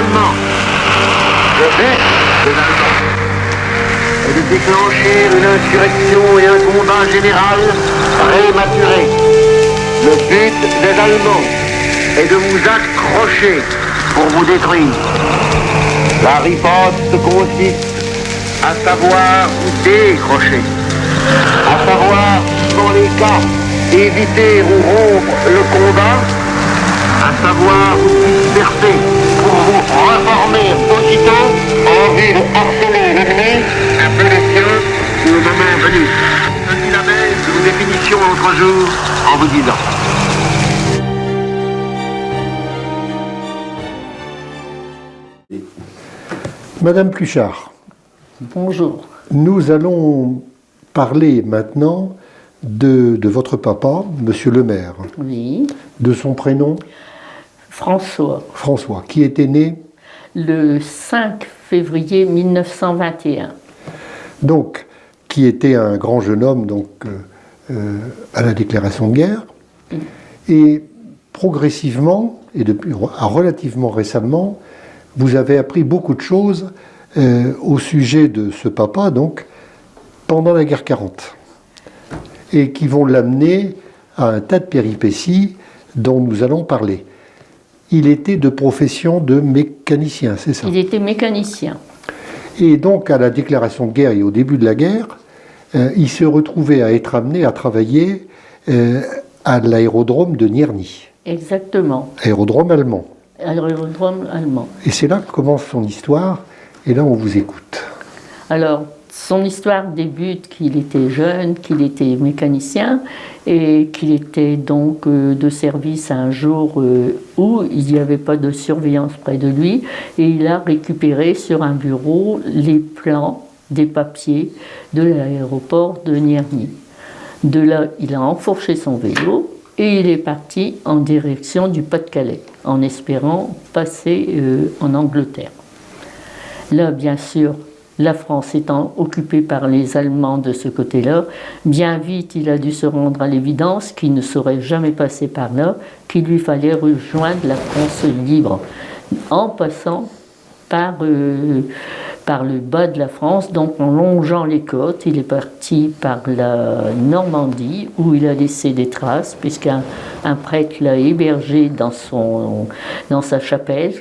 Deuxièmement, le but des Allemands est de déclencher une insurrection et un combat général prématuré. Le but des Allemands est de vous accrocher pour vous détruire. La riposte consiste à savoir vous décrocher, à savoir, dans les cas, éviter ou rompre le combat, à savoir vous disperser pour vous reformer aussitôt en vue de harceler l'ennemi un peu de science le moment venu. Je dis la même définition l'autre jour en vous disant. Madame Pluchart. Bonjour. Nous allons parler maintenant de votre papa, Monsieur le maire. Oui. De son prénom François. François, qui était né le 5 février 1921. Donc, qui était un grand jeune homme donc, à la déclaration de guerre. Et progressivement, et depuis relativement récemment, vous avez appris beaucoup de choses au sujet de ce papa, donc, pendant la guerre 40. Et qui vont l'amener à un tas de péripéties dont nous allons parler. Il était de profession de mécanicien, c'est ça? Il était mécanicien. Et donc, à la déclaration de guerre et au début de la guerre, il se retrouvait à être amené à travailler à l'aérodrome de Nierny. Exactement. Aérodrome allemand. Aérodrome allemand. Et c'est là que commence son histoire, et là on vous écoute. Alors, son histoire débute qu'il était jeune, qu'il était mécanicien, et qu'il était donc de service un jour où il n'y avait pas de surveillance près de lui, et il a récupéré sur un bureau les plans des papiers de l'aéroport de Nierny. De là, il a enfourché son vélo, et il est parti en direction du Pas-de-Calais, en espérant passer en Angleterre. Là, bien sûr, la France étant occupée par les Allemands de ce côté-là, bien vite, il a dû se rendre à l'évidence qu'il ne saurait jamais passer par là, qu'il lui fallait rejoindre la France libre, en passant par le bas de la France, donc en longeant les côtes. Il est parti par la Normandie, où il a laissé des traces, puisqu'un prêtre l'a hébergé dans sa chapelle.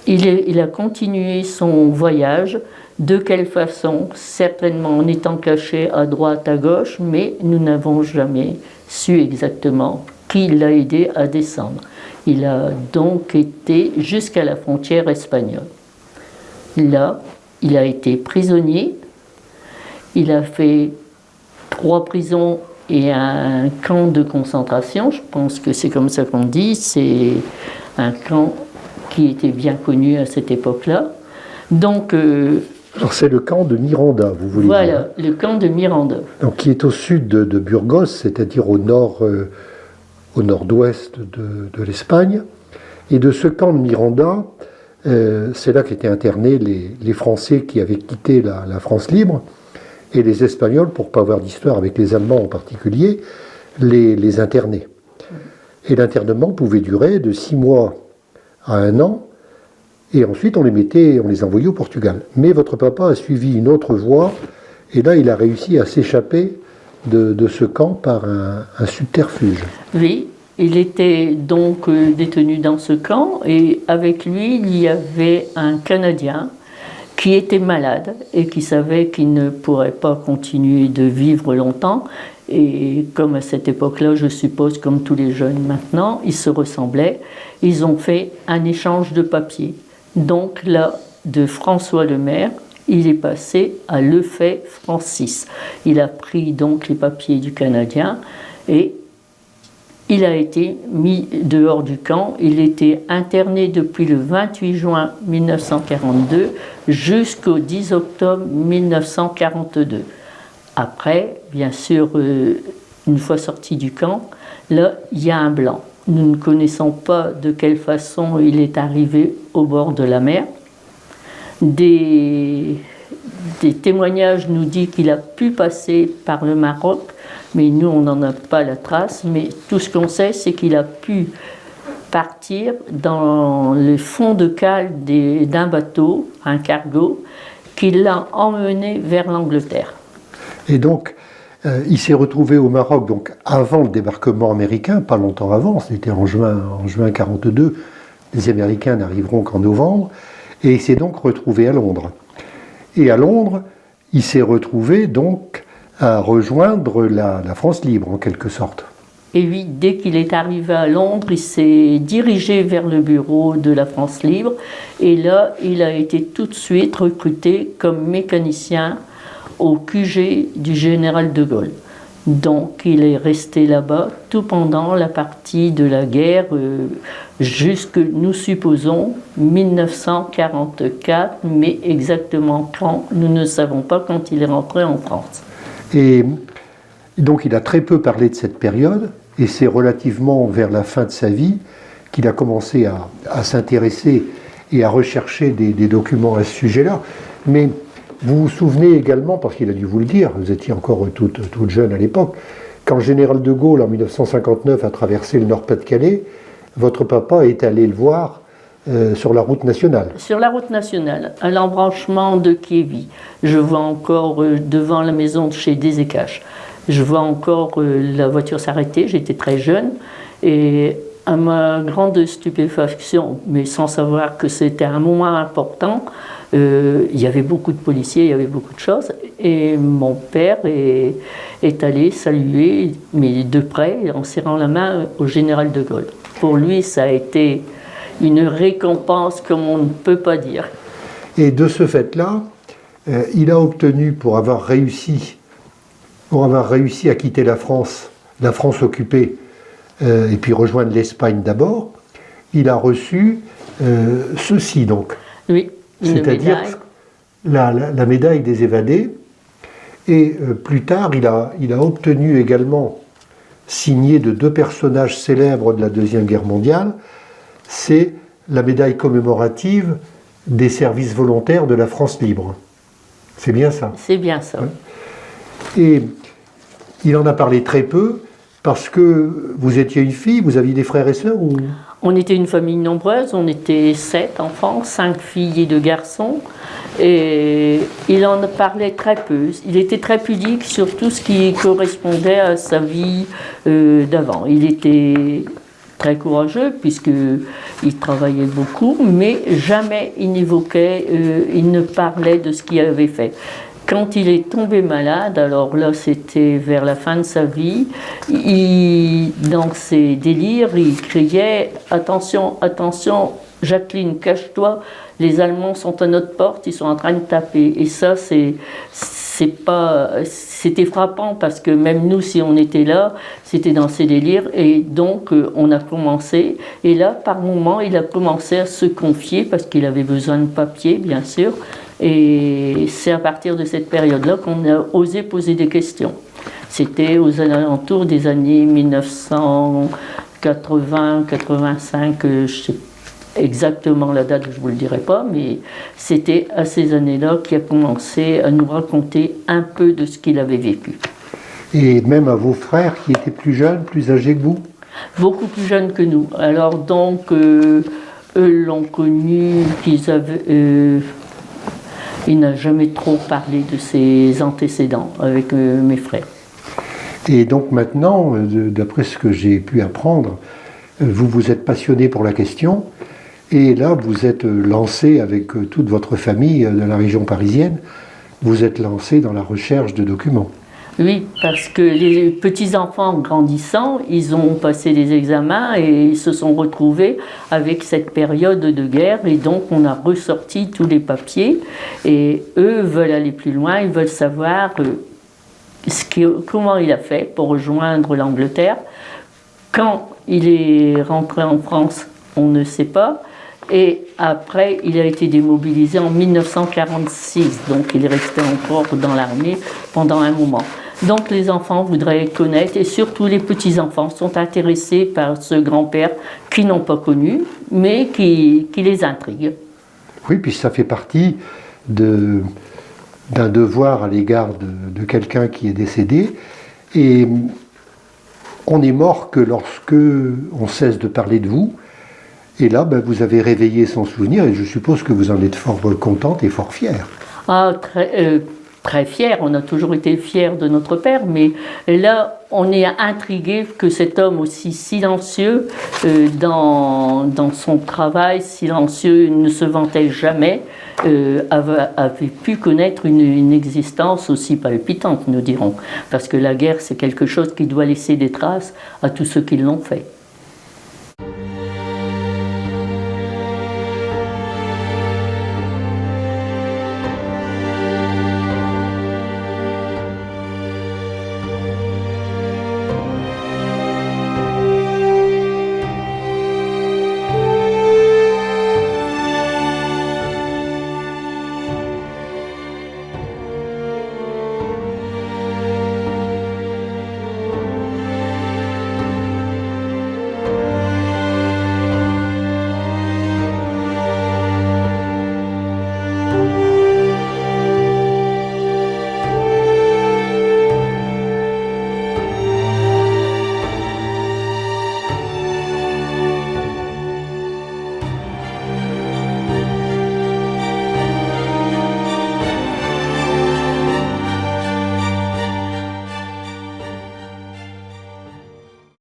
Il a continué son voyage. De quelle façon? Certainement en étant caché à droite, à gauche, mais nous n'avons jamais su exactement qui l'a aidé à descendre. Il a donc été jusqu'à la frontière espagnole. Là, il a été prisonnier. Il a fait 3 prisons et un camp de concentration. Je pense que c'est comme ça qu'on dit. C'est un camp qui était bien connu à cette époque-là. Donc, alors c'est le camp de Miranda, vous voulez dire? Voilà, le camp de Miranda. Donc, qui est au sud de Burgos, c'est-à-dire au nord-ouest de l'Espagne. Et de ce camp de Miranda, c'est là qu'étaient internés les Français qui avaient quitté la France libre, et les Espagnols, pour ne pas avoir d'histoire avec les Allemands en particulier, les internaient. Et l'internement pouvait durer de 6 mois à 1 an, et ensuite on les envoyait au Portugal. Mais votre papa a suivi une autre voie, et là il a réussi à s'échapper de ce camp par un subterfuge. Oui, il était donc détenu dans ce camp, et avec lui il y avait un Canadien qui était malade et qui savait qu'il ne pourrait pas continuer de vivre longtemps. Et comme à cette époque-là, je suppose, comme tous les jeunes maintenant, ils se ressemblaient, ils ont fait un échange de papiers. Donc là, de François le maire, il est passé à Lefebvre Francis. Il a pris donc les papiers du Canadien et il a été mis dehors du camp. Il était interné depuis le 28 juin 1942 jusqu'au 10 octobre 1942. Après, bien sûr, une fois sorti du camp, là, il y a un blanc. Nous ne connaissons pas de quelle façon il est arrivé au bord de la mer. Des témoignages nous disent qu'il a pu passer par le Maroc, mais nous, on n'en a pas la trace. Mais tout ce qu'on sait, c'est qu'il a pu partir dans le fond de cale d'un bateau, un cargo, qui l'a emmené vers l'Angleterre. Et donc, il s'est retrouvé au Maroc donc avant le débarquement américain, pas longtemps avant, c'était en juin 1942, les Américains n'arriveront qu'en novembre, et il s'est donc retrouvé à Londres. Et à Londres, il s'est retrouvé donc à rejoindre la France libre, en quelque sorte. Et oui, dès qu'il est arrivé à Londres, il s'est dirigé vers le bureau de la France libre, et là, il a été tout de suite recruté comme mécanicien au QG du général de Gaulle. Donc il est resté là-bas tout pendant la partie de la guerre, jusque, nous supposons, 1944, mais exactement quand, nous ne savons pas quand il est rentré en France. Et donc il a très peu parlé de cette période, et c'est relativement vers la fin de sa vie qu'il a commencé à s'intéresser et à rechercher des documents à ce sujet-là. Mais vous vous souvenez également, parce qu'il a dû vous le dire, vous étiez encore toute jeune à l'époque, quand le général de Gaulle, en 1959, a traversé le Nord-Pas-de-Calais, votre papa est allé le voir sur la route nationale. Sur la route nationale, à l'embranchement de Kiévi. Je vois encore devant la maison de chez Desécaches. Je vois encore la voiture s'arrêter, j'étais très jeune, et à ma grande stupéfaction, mais sans savoir que c'était un moment important, il y avait beaucoup de policiers, il y avait beaucoup de choses, et mon père est allé saluer, mais de près, en serrant la main au général de Gaulle. Pour lui, ça a été une récompense comme on ne peut pas dire. Et de ce fait-là, il a obtenu, pour avoir réussi à quitter la France occupée, et puis rejoindre l'Espagne d'abord, il a reçu ceci donc. Oui, c'est-à-dire la médaille des évadés. Et plus tard, il a obtenu également, signé de deux personnages célèbres de la Deuxième Guerre mondiale, c'est la médaille commémorative des services volontaires de la France libre. C'est bien ça? C'est bien ça. Ouais. Et il en a parlé très peu, parce que vous étiez une fille, vous aviez des frères et sœurs ou... On était une famille nombreuse, on était 7 enfants, 5 filles et 2 garçons, et il en parlait très peu. Il était très pudique sur tout ce qui correspondait à sa vie d'avant. Il était très courageux puisqu'il travaillait beaucoup, mais jamais il n'évoquait, il ne parlait de ce qu'il avait fait. Quand il est tombé malade, alors là c'était vers la fin de sa vie, dans ses délires, il criait « Attention, attention, Jacqueline, cache-toi, les Allemands sont à notre porte, ils sont en train de taper. » Et ça c'était frappant parce que même nous, si on était là, c'était dans ses délires. Et donc on a commencé, et là par moments il a commencé à se confier parce qu'il avait besoin de papier bien sûr. Et c'est à partir de cette période-là qu'on a osé poser des questions. C'était aux alentours des années 1980-85, je sais exactement la date, je ne vous le dirai pas, mais c'était à ces années-là qu'il a commencé à nous raconter un peu de ce qu'il avait vécu. Et même à vos frères qui étaient plus jeunes, plus âgés que vous? Beaucoup plus jeunes que nous. Alors donc, eux l'ont connu, qu'ils avaient... il n'a jamais trop parlé de ses antécédents avec mes frères. Et donc maintenant, d'après ce que j'ai pu apprendre, vous vous êtes passionné pour la question, et là vous êtes lancé avec toute votre famille de la région parisienne, vous êtes lancé dans la recherche de documents. Oui, parce que les petits-enfants grandissant, ils ont passé des examens et ils se sont retrouvés avec cette période de guerre, et donc on a ressorti tous les papiers, et eux veulent aller plus loin, ils veulent savoir comment il a fait pour rejoindre l'Angleterre. Quand il est rentré en France, on ne sait pas, et après il a été démobilisé en 1946, donc il est resté encore dans l'armée pendant un moment. Donc les enfants voudraient connaître, et surtout les petits-enfants sont intéressés par ce grand-père qu'ils n'ont pas connu, mais qui les intrigue. Oui, puis ça fait partie d'un devoir à l'égard de quelqu'un qui est décédé, et on n'est mort que lorsque on cesse de parler de vous, Et là, ben, vous avez réveillé son souvenir et je suppose que vous en êtes fort contente et fort fière. Ah, très fiers, on a toujours été fiers de notre père, mais là, on est intrigué que cet homme aussi silencieux dans son travail, silencieux, ne se vantait jamais, avait pu connaître une existence aussi palpitante, nous dirons. Parce que la guerre, c'est quelque chose qui doit laisser des traces à tous ceux qui l'ont fait.